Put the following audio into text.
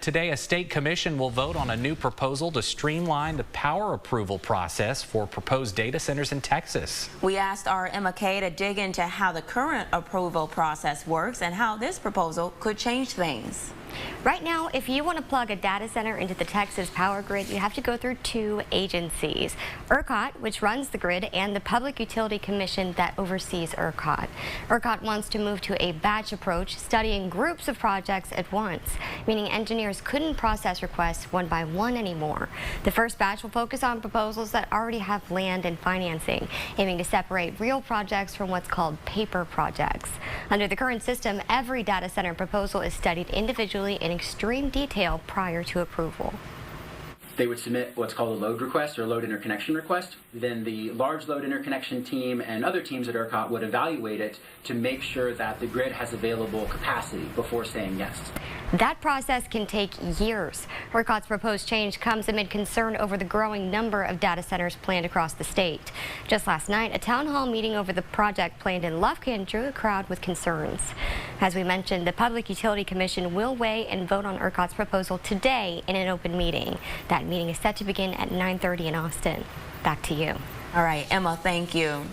Today, a state commission will vote on a new proposal to streamline the power approval process for proposed data centers in Texas. We asked our Emma Kay to dig into how the current approval process works and how this proposal could change things. Right now, if you want to plug a data center into the Texas power grid, you have to go through two agencies: ERCOT, which runs the grid, and the Public Utility Commission that oversees ERCOT. ERCOT wants to move to a batch approach, studying groups of projects at once, meaning engineers couldn't process requests one by one anymore. The first batch will focus on proposals that already have land and financing, aiming to separate real projects from what's called paper projects. Under the current system, every data center proposal is studied individually in extreme detail prior to approval. They would submit what's called a load request or load interconnection request. Then the large load interconnection team and other teams at ERCOT would evaluate it to make sure that the grid has available capacity before saying yes. That process can take years. ERCOT's proposed change comes amid concern over the growing number of data centers planned across the state. Just last night, a town hall meeting over the project planned in Lufkin drew a crowd with concerns. As we mentioned, the Public Utility Commission will weigh and vote on ERCOT's proposal today in an open meeting. That meeting is set to begin at 9:30 in Austin. Back to you. All right, Emma, thank you.